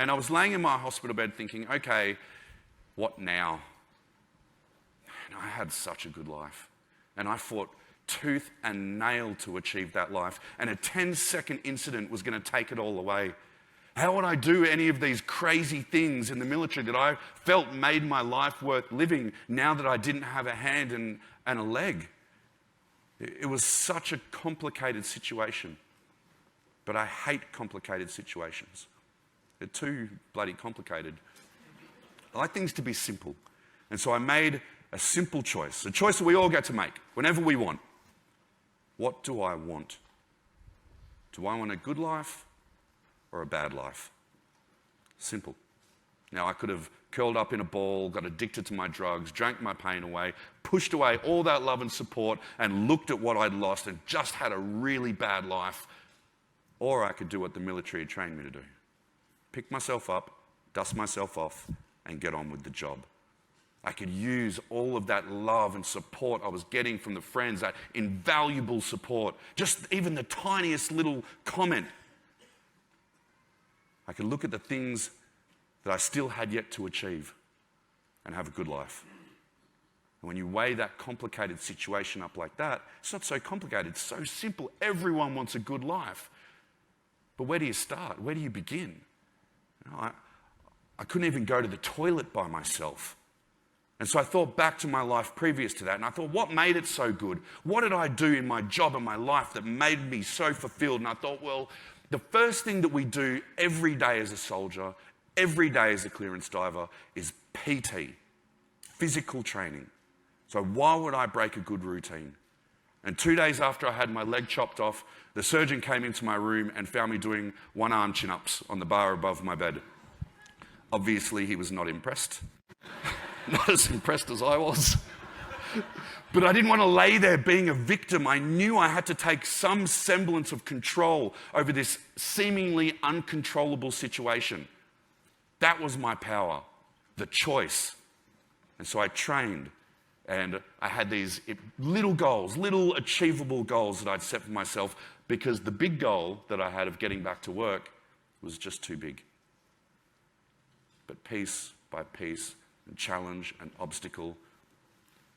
And I was laying in my hospital bed thinking, okay, what now? And I had such a good life. And I fought tooth and nail to achieve that life. And a 10-second incident was going to take it all away. How would I do any of these crazy things in the military that I felt made my life worth living now that I didn't have a hand and a leg? It was such a complicated situation. But I hate complicated situations. They're too bloody complicated. I like things to be simple. And so I made a simple choice, a choice that we all get to make whenever we want. What do I want? Do I want a good life or a bad life? Simple. Now, I could have curled up in a ball, got addicted to my drugs, drank my pain away, pushed away all that love and support, and looked at what I'd lost and just had a really bad life. Or I could do what the military had trained me to do. Pick myself up, dust myself off, and get on with the job. I could use all of that love and support I was getting from the friends, that invaluable support, just even the tiniest little comment. I could look at the things that I still had yet to achieve and have a good life. And when you weigh that complicated situation up like that, it's not so complicated, it's so simple. Everyone wants a good life. But where do you start? Where do you begin? You know, I couldn't even go to the toilet by myself. And so I thought back to my life previous to that, and I thought, what made it so good? What did I do in my job and my life that made me so fulfilled? And I thought, well, the first thing that we do every day as a soldier, every day as a clearance diver, is PT, physical training. So why would I break a good routine? And 2 days after I had my leg chopped off, the surgeon came into my room and found me doing one-arm chin-ups on the bar above my bed. Obviously, he was not impressed. Not as impressed as I was. But I didn't want to lay there being a victim. I knew I had to take some semblance of control over this seemingly uncontrollable situation. That was my power, the choice. And so I trained, and I had these little goals, little achievable goals that I'd set for myself, because the big goal that I had of getting back to work was just too big. But piece by piece, and challenge and obstacle,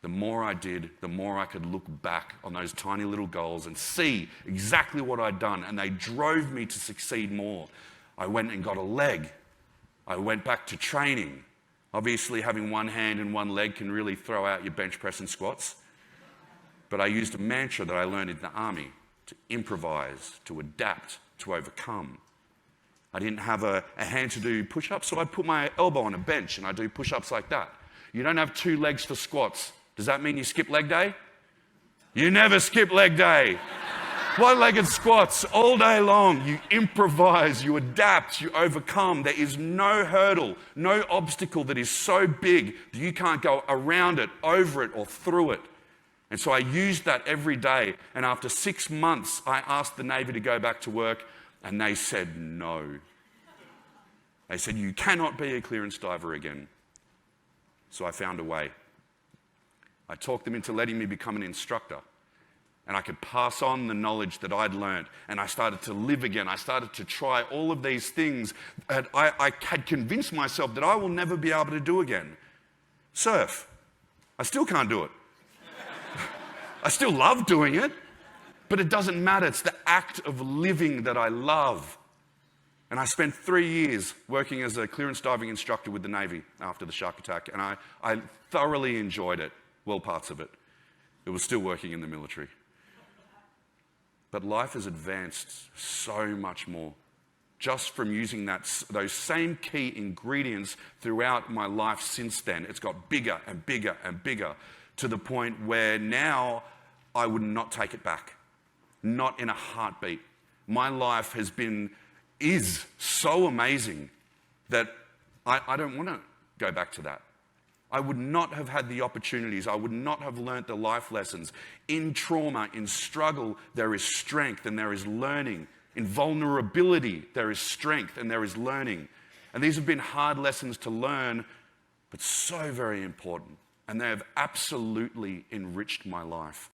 the more I did, the more I could look back on those tiny little goals and see exactly what I'd done, and they drove me to succeed more. I went and got a leg. I went back to training. Obviously, having one hand and one leg can really throw out your bench press and squats. But I used a mantra that I learned in the army: to improvise, to adapt, to overcome. I didn't have a hand to do push-ups, so I'd put my elbow on a bench and I'd do push-ups like that. You don't have 2 legs for squats. Does that mean you skip leg day? You never skip leg day. One-legged squats all day long. You improvise, you adapt, you overcome. There is no hurdle, no obstacle that is so big that you can't go around it, over it, or through it. And so I used that every day. And after 6 months, I asked the Navy to go back to work, and they said no. They said, you cannot be a clearance diver again. So I found a way. I talked them into letting me become an instructor. And I could pass on the knowledge that I'd learned. And I started to live again. I started to try all of these things that I had convinced myself that I will never be able to do again. Surf. I still can't do it. I still love doing it. But it doesn't matter. It's the act of living that I love. And I spent 3 years working as a clearance diving instructor with the Navy after the shark attack. And I thoroughly enjoyed it. Well, parts of it. It was still working in the military. But life has advanced so much more. Just from using those same key ingredients throughout my life since then. It's got bigger and bigger and bigger, to the point where now I would not take it back. Not in a heartbeat. My life is so amazing that I don't want to go back to that. I would not have had the opportunities. I would not have learnt the life lessons. In trauma, in struggle, there is strength and there is learning. In vulnerability, there is strength and there is learning. And these have been hard lessons to learn, but so very important. And they have absolutely enriched my life.